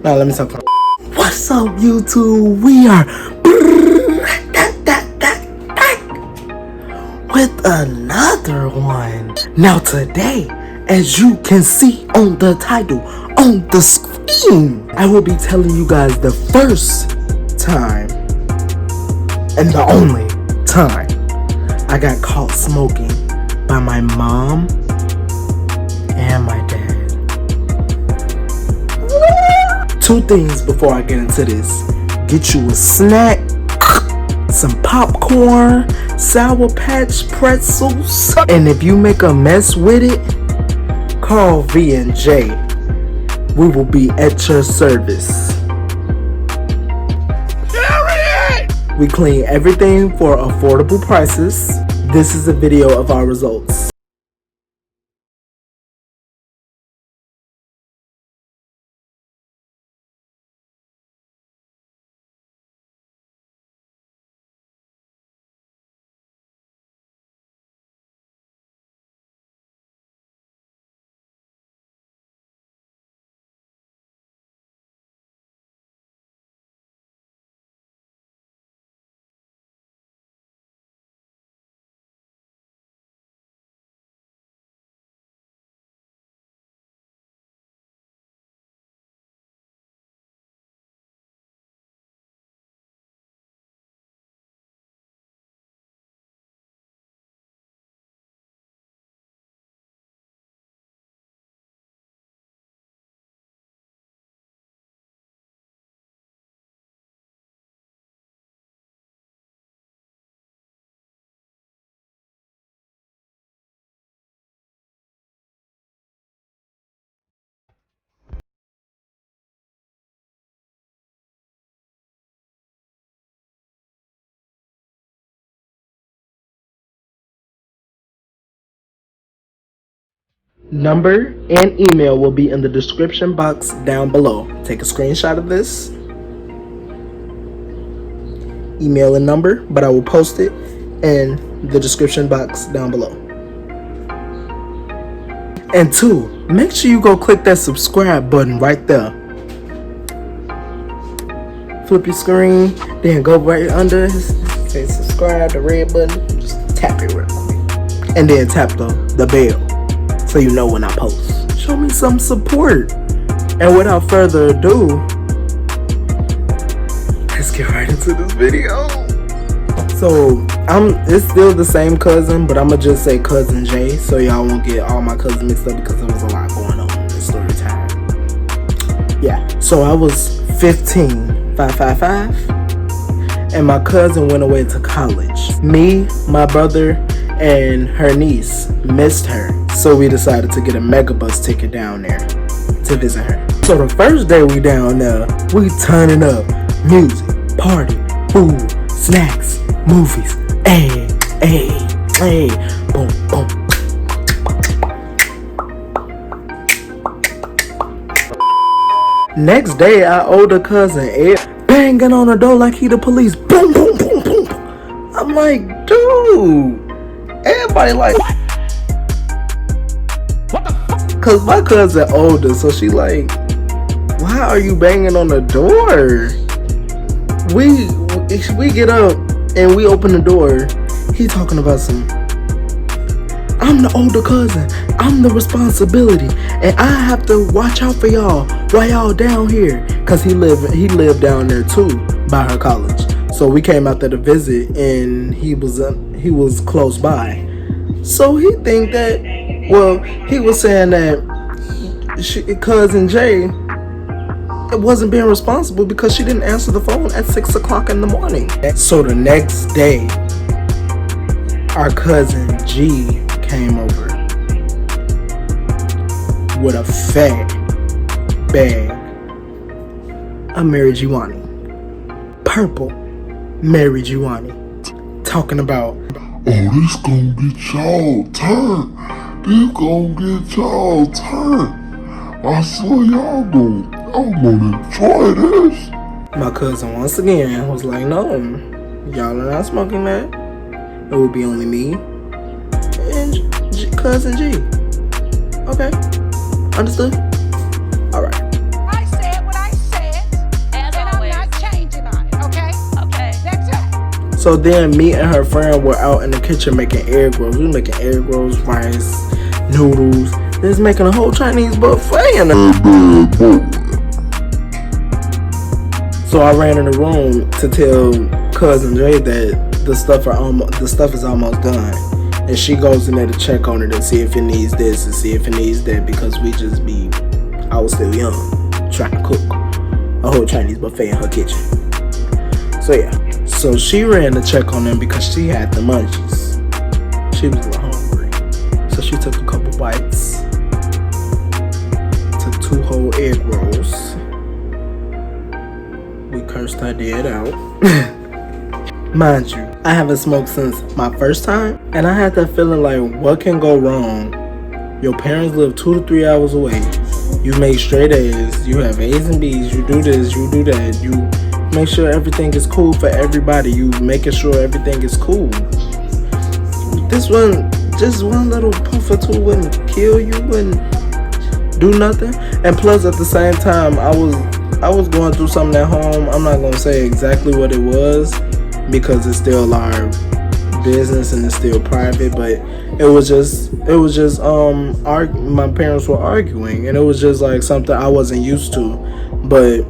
Now let me talk. What's up, YouTube? We are with another one. Now today, as you can see on the title, on the screen, I will be telling you guys the first time and the only time I got caught smoking by my mom and my dad. Two things before I get into this. Get you a snack, some popcorn, Sour Patch pretzels, and if you make a mess with it, call V and J. We will be at your service. We clean everything for affordable prices. This is a video of our results. Number and email will be in the description box down below. Take a screenshot of this. Email and number, but I will post it in the description box down below. And two, make sure you go click that subscribe button right there. Flip your screen, then go right under, say subscribe, the red button, just tap it real quick. And then tap the bell, so you know when I post. Show me some support. And without further ado, let's get right into this video. So it's still the same cousin, but I'ma just say cousin Jay, so y'all won't get all my cousins mixed up because there was a lot going on in this story time. Yeah, so I was 15, 555, and my cousin went away to college. Me, my brother, and her niece missed her, so we decided to get a megabus ticket down there to visit her. So the first day we down there, we turning up, music, party, food, snacks, movies, hey, boom, boom. Next day, our older cousin Ed banging on the door like he the police, boom, boom, boom, boom. I'm like, dude. Everybody like, what the fuck? Cause my cousin older, so she like, why are you banging on the door? We get up and we open the door. He talking about I'm the older cousin. I'm the responsibility, and I have to watch out for y'all while y'all down here. Cause he lived down there too by her college. So we came out there to visit, and he was close by. So he think that, well, he was saying that cousin Jay wasn't being responsible because she didn't answer the phone at 6 o'clock in the morning. So the next day, our cousin G came over with a fat bag of marijuana, purple marijuana, talking about, oh, this gonna get y'all turned. This gonna get y'all turned. I swear y'all gonna enjoy this. My cousin once again was like, no, y'all are not smoking that. It would be only me and cousin G. Okay, understood? Alright. I said what I said. So then me and her friend were out in the kitchen making egg rolls. We were making egg rolls, rice, noodles. Just making a whole Chinese buffet in there. So I ran in the room to tell cousin Jay that the stuff is almost done. And she goes in there to check on it and see if it needs this and see if it needs that, because I was still young, trying to cook a whole Chinese buffet in her kitchen. So yeah, so she ran to check on them because she had the munchies. She was a little hungry. So she took a couple bites, took 2 whole egg rolls. We cursed her dead out. Mind you, I haven't smoked since my first time, and I had that feeling like, what can go wrong? Your parents live 2 to 3 hours away. You make straight A's, you have A's and B's, you do this, you do that, you make sure everything is cool for everybody, you making sure everything is cool. This one, just one little puff or two wouldn't kill you, wouldn't do nothing. And plus at the same time, I was going through something at home. I'm not gonna say exactly what it was, because it's still our business and it's still private, but it was just my parents were arguing, and it was just like something I wasn't used to. But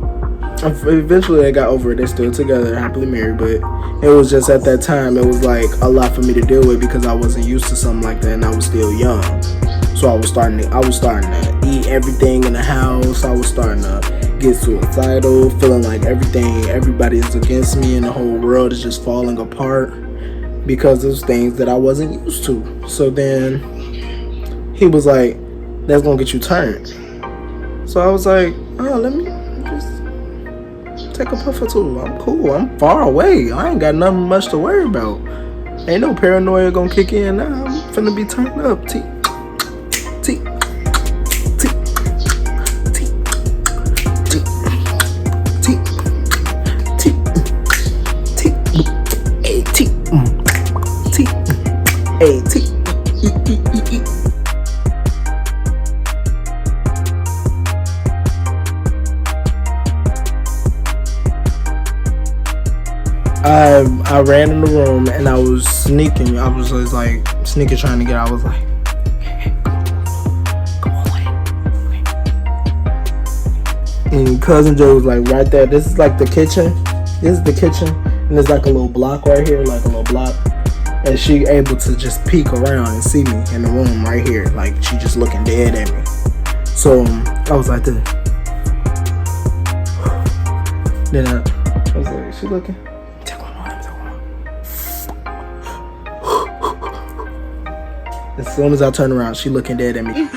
eventually they got over it. They're still together, happily married, but it was just at that time it was like a lot for me to deal with, because I wasn't used to something like that and I was still young. So I was starting to eat everything in the house. I was starting to get suicidal, feeling like everybody is against me and the whole world is just falling apart because of things that I wasn't used to. So then he was like, that's gonna get you turned. So I was like, oh, let me just take a puff or two. I'm cool. I'm far away. I ain't got nothing much to worry about. Ain't no paranoia gonna kick in now. I'm finna be turned up. T. I ran in the room and I was sneaking. I was just like sneaking, trying to get out. I was like, hey, come on. And cousin Joe was like right there. This is like the kitchen. This is the kitchen, and there's like a little block right here, like a little block. And she able to just peek around and see me in the room right here, like she just looking dead at me. So I was like this. Then I was like, she looking. As soon as I turn around, she looking dead at me.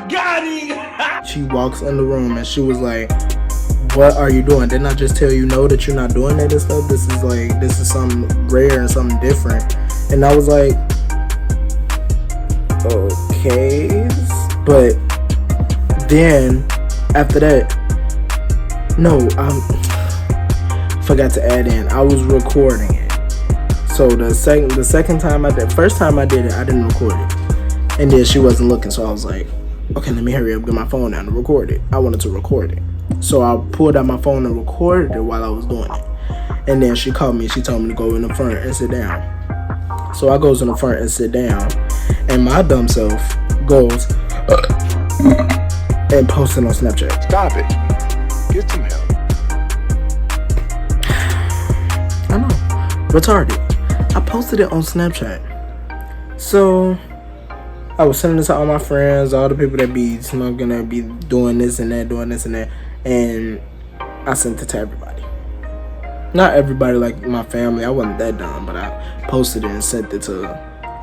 Got him! She walks in the room and she was like, what are you doing? Didn't I just tell you no, that you're not doing that and stuff? This is something rare and something different. And I was like, okay. But then after that, no, I forgot to add in, I was recording it. So the second time first time I did it, I didn't record it. And then she wasn't looking, so I was like, okay, let me hurry up, get my phone down to record it. I wanted to record it. So I pulled out my phone and recorded it while I was doing it. And then she called me, she told me to go in the front and sit down. So I goes in the front and sit down, and my dumb self goes and posts it on Snapchat. Stop it. Get some help. I know. Retarded. I posted it on Snapchat. So I was sending it to all my friends, all the people that be smoking, that be doing this and that, and I sent it to everybody. Not everybody, like my family. I wasn't that dumb, but I posted it and sent it to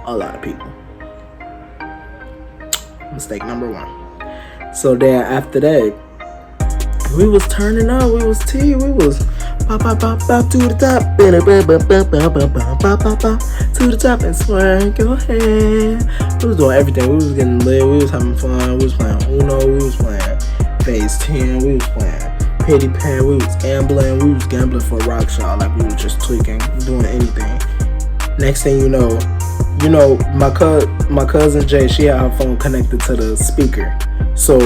a lot of people. Mistake number 1. So then after that, we was turning up, we was pop to the top, to the top and swing your hand. We was doing everything. We was getting lit, we was having fun, we was playing Uno, we was playing Phase 10, we was playing Petty Pen, we was gambling for rock shot, like we was just tweaking, doing anything. Next thing you know, my cousin Jay, she had her phone connected to the speaker. So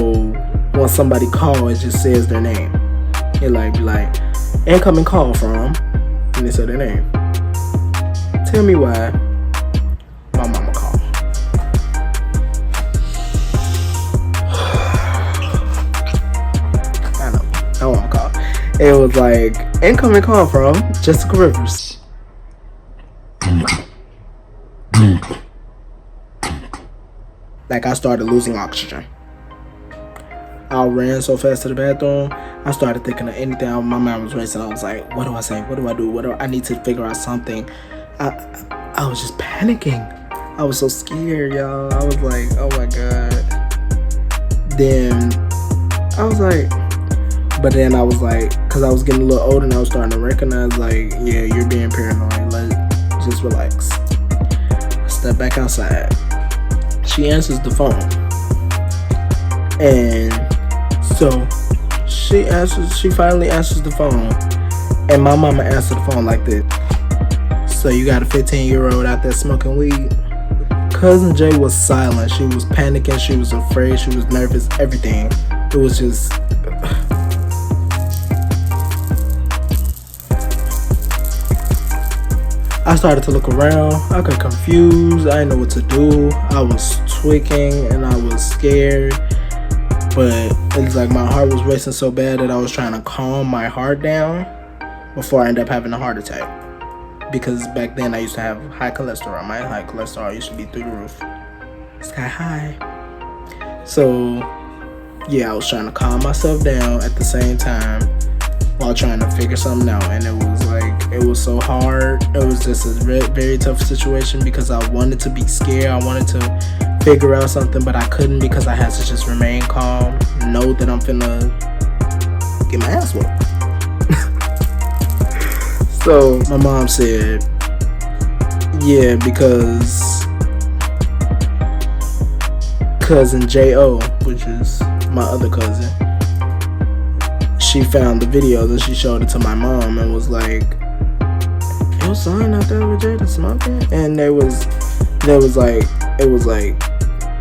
when somebody call, it just says their name. It like incoming call from And they said their name. Tell me why my mama called. I know. I want to call. It was like, incoming call from Jessica Rivers. Like, I started losing oxygen. I ran so fast to the bathroom. I started thinking of anything. My mind was racing. I was like, what do I say? What do I do? I need to figure out something. I was just panicking. I was so scared, y'all. I was like, oh my God. Then I was like, because I was getting a little older and I was starting to recognize, like, yeah, you're being paranoid. Just relax. Step back outside. She answers the phone. And so she finally answers the phone. And my mama answered the phone like this. So you got a 15-year-old out there smoking weed? Cousin Jay was silent. She was panicking. She was afraid. She was nervous. Everything. It was just... I started to look around. I got confused. I didn't know what to do. I was tweaking and I was scared. But it's like my heart was racing so bad that I was trying to calm my heart down before I ended up having a heart attack. Because back then I used to have high cholesterol. My high cholesterol used to be through the roof. Sky high. So yeah, I was trying to calm myself down at the same time while trying to figure something out. And it was so hard. It was just a very tough situation because I wanted to be scared. I wanted to figure out something, but I couldn't because I had to just remain calm, know that I'm finna get my ass whooped. So my mom said, yeah, because cousin J.O., which is my other cousin, she found the video and she showed it to my mom and was like, your son out there with Jada smoking? And it was like,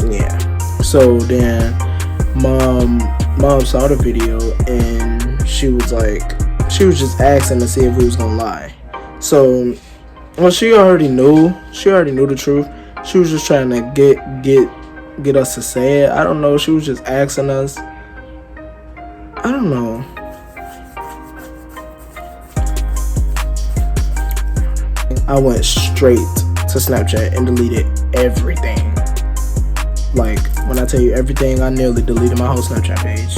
yeah. So then mom saw the video and she was just asking to see if we was gonna lie. So, well, she already knew the truth. She was just trying to get us to say it. I don't know. She was just asking us. I don't know. I went straight to Snapchat and deleted everything. Like, when I tell you everything, I nearly deleted my whole Snapchat page.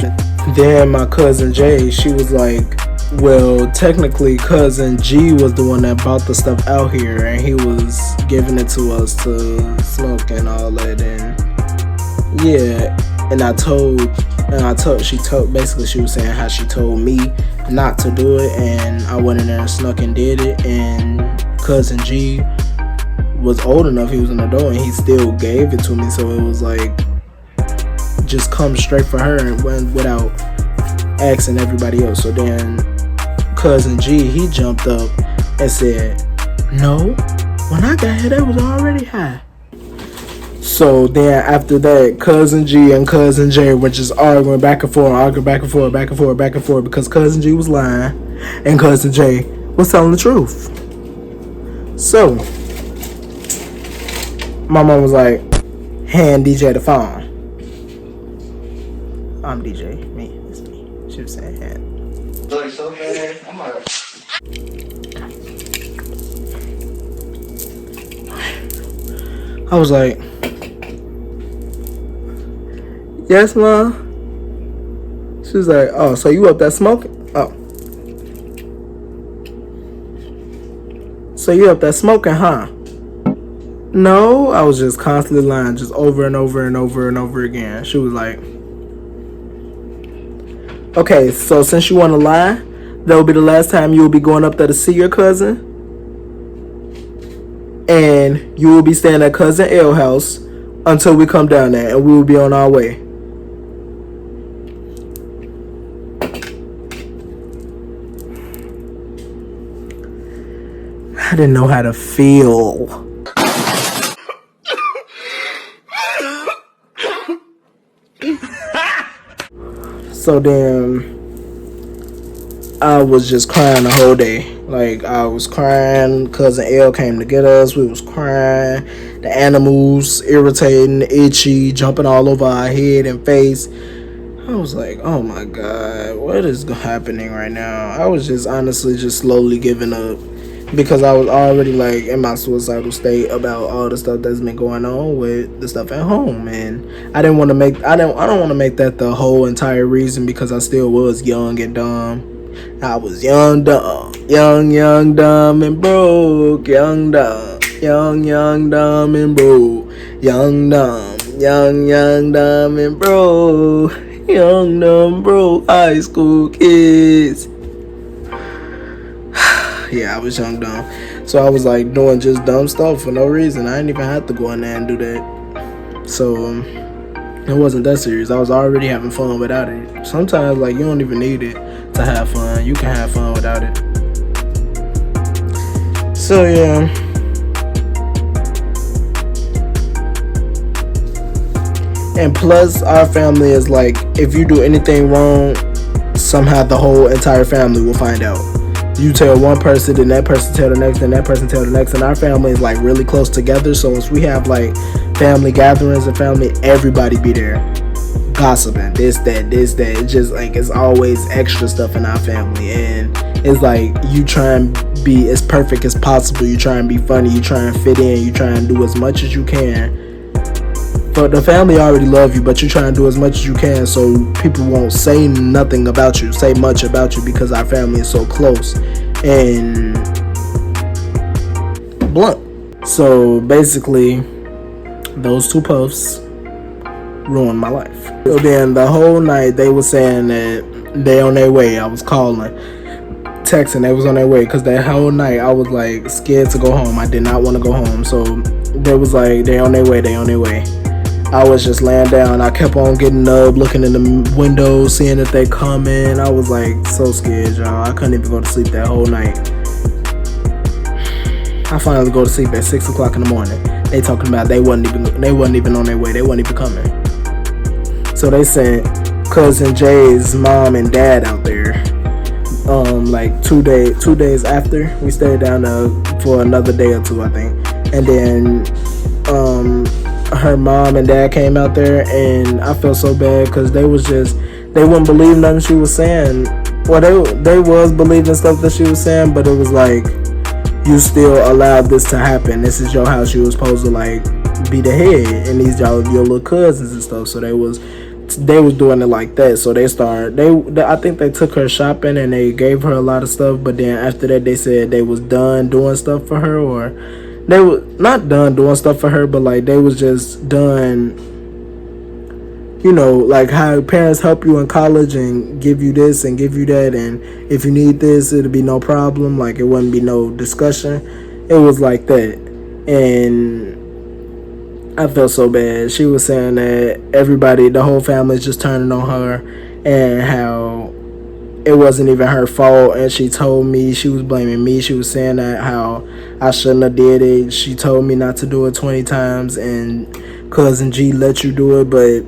Then my cousin Jay, she was like, well, technically cousin G was the one that bought the stuff out here and he was giving it to us to smoke and all that. And yeah, basically she was saying how she told me not to do it, and I went in there and snuck and did it. And cousin G was old enough, he was an adult, and he still gave it to me. So it was like, just come straight for her and went without asking everybody else. So then cousin G, he jumped up and said, no, when I got here, they was already high. So then after that, cousin G and cousin J were just arguing back and forth because cousin G was lying and cousin J was telling the truth. So my mom was like, hand DJ the phone. I'm DJ, it's me. She was saying hand. Like so bad. I'm like, I was like, yes, Ma. She was like, oh, so you up there smoking? Oh. So you up there smoking, huh? No, I was just constantly lying, just over and over and over and over again. She was like, okay, so since you want to lie, that will be the last time you will be going up there to see your cousin. And you will be staying at cousin L house until we come down there, and we will be on our way. I didn't know how to feel. So then I was just crying the whole day. Like, I was crying. Cousin L came to get us. We was crying. The animals irritating, itchy, jumping all over our head and face. I was like, oh my God, what is happening right now? I was just honestly just slowly giving up because I was already like in my suicidal state about all the stuff that's been going on with the stuff at home, and I don't want to make that the whole entire reason because I still was young and dumb. I was young, dumb, young, dumb and broke, young, dumb, young, dumb and broke, young, dumb, young, dumb and broke, young, dumb, broke high school kids. Yeah, I was young, dumb. So I was like doing just dumb stuff for no reason. I didn't even have to go in there and do that. So it wasn't that serious. I was already having fun without it. Sometimes like you don't even need it to have fun. You can have fun without it. So yeah. And plus our family is like, if you do anything wrong, somehow the whole entire family will find out. You tell one person, then that person tell the next, then that person tell the next, and our family is like really close together. So once we have like family gatherings and family, everybody be there gossiping, this that. It's just like it's always extra stuff in our family, and it's like you try and be as perfect as possible. You try and be funny, you try and fit in, you try and do as much as you can. But the family already love you, but you try and do as much as you can so people won't say nothing about you, say much about you, because our family is so close and blunt. So basically, those two puffs ruined my life. So then the whole night they were saying that they on their way. I was calling, texting, they was on their way, because that whole night I was like scared to go home. I did not want to go home. So they was like, they on their way. I was just laying down. I kept on getting up, looking in the window, seeing if they coming. I was like so scared, y'all. I couldn't even go to sleep that whole night. I finally go to sleep at 6 o'clock in the morning. They talking about they wasn't even on their way. They wasn't even coming. So they sent cousin Jay's mom and dad out there. Like 2 days after, we stayed down there for another day or two, I think. And then her mom and dad came out there, and I felt so bad because they wouldn't believe nothing she was saying. Well, they was believing stuff that she was saying, but it was like, you still allowed this to happen. This is your house. You was supposed to like be the head, and these y'all your little cousins and stuff. So they was doing it like that. So I think they took her shopping and they gave her a lot of stuff, but then after that they said they was done doing stuff for her, or they were not done doing stuff for her, but like they was just done, you know, like how parents help you in college and give you this and give you that, and if you need this, it'll be no problem. Like it wouldn't be no discussion. It was like that. And I felt so bad. She was saying that the whole family is just turning on her, and how it wasn't even her fault. And she told me, she was blaming me. She was saying that how I shouldn't have did it. She told me not to do it 20 times, and cousin G let you do it, but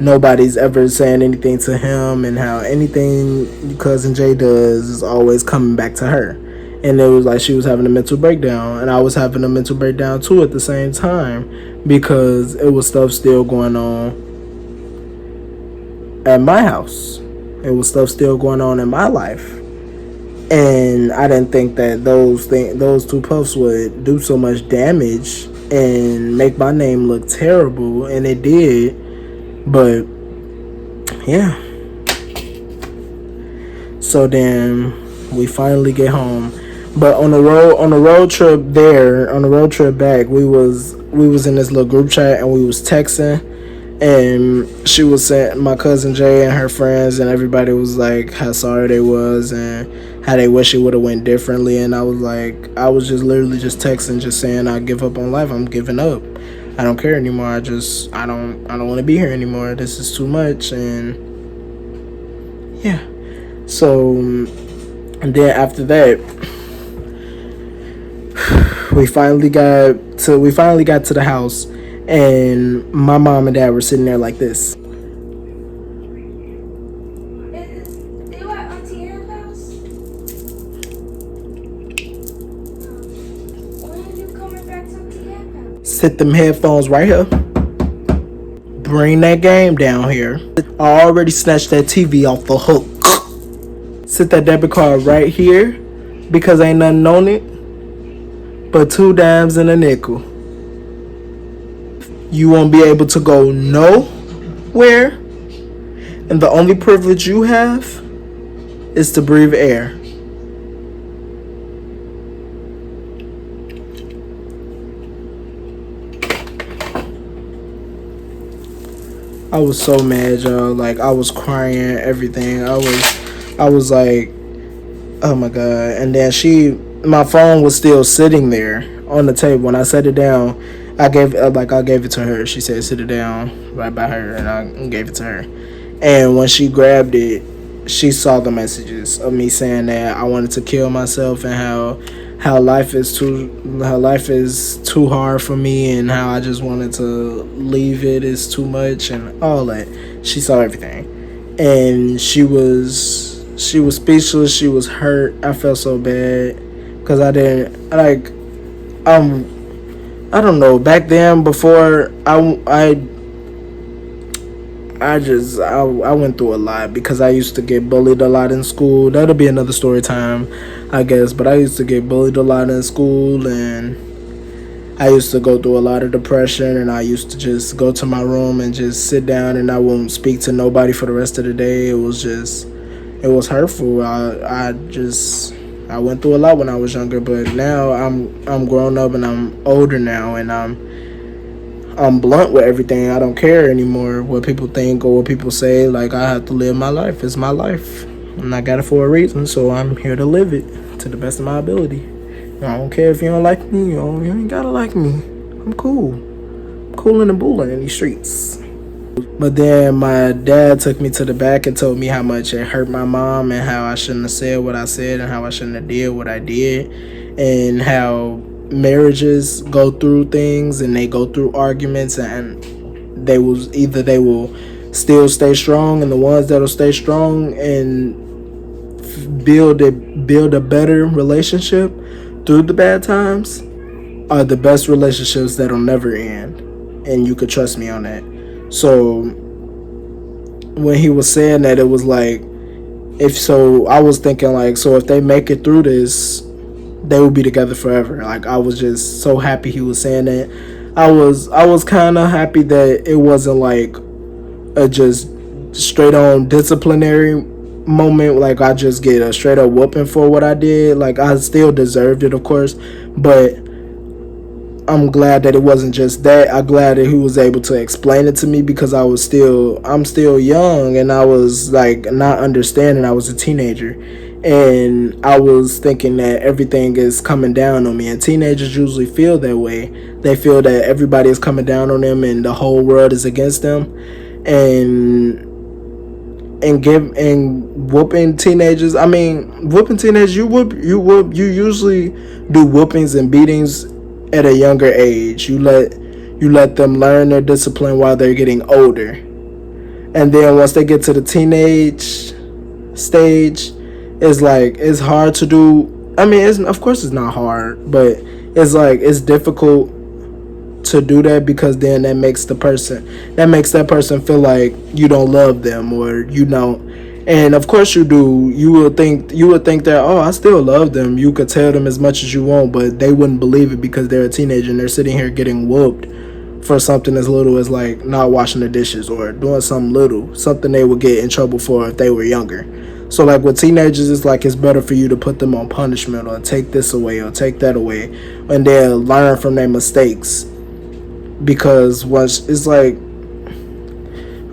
nobody's ever saying anything to him, and how anything cousin J does is always coming back to her. And it was like she was having a mental breakdown, and I was having a mental breakdown too at the same time, because it was stuff still going on at my house. It was stuff still going on in my life, and I didn't think that those two puffs would do so much damage and make my name look terrible, and it did. But yeah. So then we finally get home. But on the road trip back, we was in this little group chat, and we was texting, and she was saying, my cousin Jay and her friends and everybody was like how sorry they was and how they wish it would have went differently. And I was just literally just texting, just saying I give up on life. I'm giving up. I don't care anymore. I don't want to be here anymore. This is too much. And yeah. So, and then after that, we finally got to the house, and my mom and dad were sitting there like this. They were at Auntie Anne's house? Sit them headphones right here. Bring that game down here. I already snatched that TV off the hook. Sit that debit card right here, because ain't nothing on it but 2 dimes and a nickel. You won't be able to go nowhere, and the only privilege you have is to breathe air. I was so mad, y'all. Like, I was crying, everything. I was like, oh my god. And then my phone was still sitting there on the table. When I set it down, I gave it to her. She said sit it down right by her, and I gave it to her. And when she grabbed it, she saw the messages of me saying that I wanted to kill myself, and how life is too hard for me, and how I just wanted to leave it is too much, and all that. She saw everything, and she was speechless. She was hurt. I felt so bad because I didn't like. I don't know. Back then, before I went through a lot because I used to get bullied a lot in school. That'll be another story time, I guess. But I used to get bullied a lot in school, and I used to go through a lot of depression, and I used to just go to my room and just sit down, and I wouldn't speak to nobody for the rest of the day. It was hurtful. I went through a lot when I was younger, but now I'm grown up and I'm older now, and I'm blunt with everything. I don't care anymore what people think or what people say. Like, I have to live my life. It's my life, and I got it for a reason, so I'm here to live it to the best of my ability. I don't care if you don't like me. You ain't gotta like me. I'm cool. I'm coolin' and bullin' in these streets. But then my dad took me to the back and told me how much it hurt my mom, and how I shouldn't have said what I said, and how I shouldn't have did what I did, and how marriages go through things, and they go through arguments, and they will still stay strong, and the ones that'll stay strong and build a better relationship through the bad times are the best relationships that'll never end, and you could trust me on that. So when he was saying that, it was like, I was thinking like, so if they make it through this, they will be together forever. Like, I was just so happy he was saying that. I was kind of happy that it wasn't like a just straight on disciplinary moment. Like, I just get a straight up whooping for what I did. Like, I still deserved it, of course, but I'm glad that it wasn't just that. I'm glad that he was able to explain it to me, because I'm still young, and I was like not understanding. I was a teenager, and I was thinking that everything is coming down on me, and teenagers usually feel that way. They feel that everybody is coming down on them and the whole world is against them, and whooping teenagers. I mean, whooping teenagers, you usually do whoopings and beatings at a younger age. You let them learn their discipline while they're getting older, and then once they get to the teenage stage, it's hard to do. I mean, of course it's not hard, but it's difficult to do that, because then that makes that person feel like you don't love them, or you don't. And of course you do. You would think that, oh, I still love them. You could tell them as much as you want, but they wouldn't believe it, because they're a teenager and they're sitting here getting whooped for something as little as like not washing the dishes or doing something they would get in trouble for if they were younger. So like with teenagers, it's like it's better for you to put them on punishment, or take this away or take that away, and they'll learn from their mistakes. Because once it's like,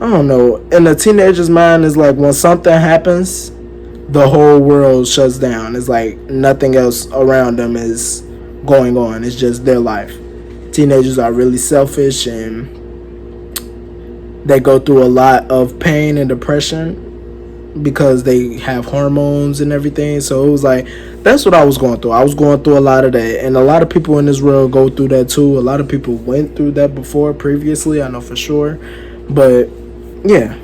I don't know, in a teenager's mind, is like when something happens, the whole world shuts down. It's like nothing else around them is going on. It's just their life. Teenagers are really selfish, and they go through a lot of pain and depression because they have hormones and everything. So it was like, that's what I was going through. I was going through a lot of that, and a lot of people in this world go through that too. A lot of people went through that previously, I know for sure. But yeah,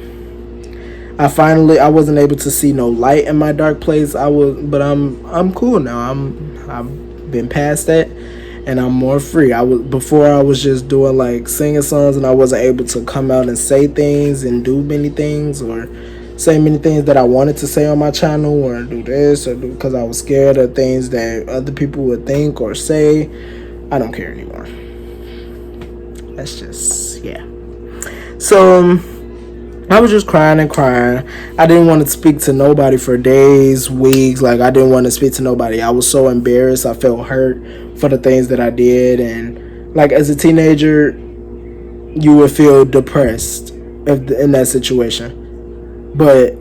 I wasn't able to see no light in my dark place. But I'm cool now. I've been past that, and I'm more free. Before I was just doing like singing songs, and I wasn't able to come out and say things and do many things, or say many things that I wanted to say on my channel, or do this or do, because I was scared of things that other people would think or say. I don't care anymore. That's just, yeah. So I was just crying and crying. I didn't want to speak to nobody for days, weeks. Like, I didn't want to speak to nobody. I was so embarrassed. I felt hurt for the things that I did. And like, as a teenager, you would feel depressed in that situation. But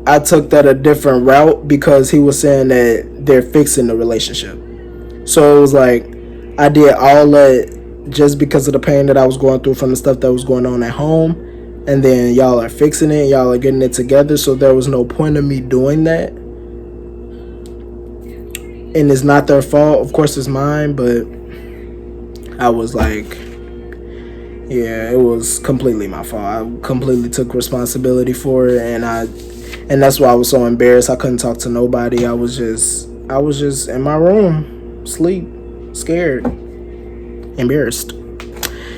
I took that a different route, because he was saying that they're fixing the relationship. So it was like, I did all that just because of the pain that I was going through from the stuff that was going on at home. And then y'all are fixing it, y'all are getting it together. So there was no point of me doing that. And it's not their fault. Of course it's mine, but I was like, yeah, it was completely my fault. I completely took responsibility for it, and that's why I was so embarrassed. I couldn't talk to nobody. I was just in my room, sleep, scared, embarrassed.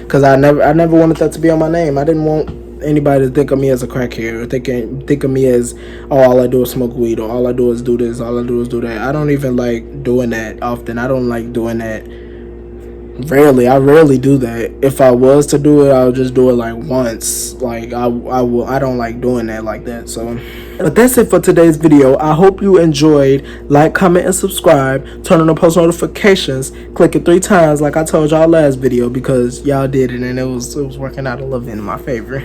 Cause I never wanted that to be on my name. I didn't want anybody to think of me as a crackhead, or think of me as, oh, all I do is smoke weed, or all I do is do this, all I do is do that. I don't even like doing that often. I don't like doing that. I rarely do that. If I was to do it, I would just do it like once. Like I don't like doing that like that. So, but that's it for today's video. I hope you enjoyed. Like, comment, and subscribe. Turn on the post notifications. Click it 3 times like I told y'all last video, because y'all did it and it was working out a little bit in my favor.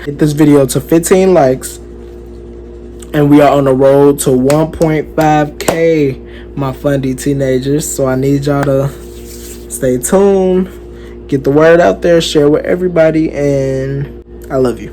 Get this video to 15 likes, and we are on the road to 1.5K, my fundy teenagers. So I need y'all to stay tuned, get the word out there, share with everybody, and I love you.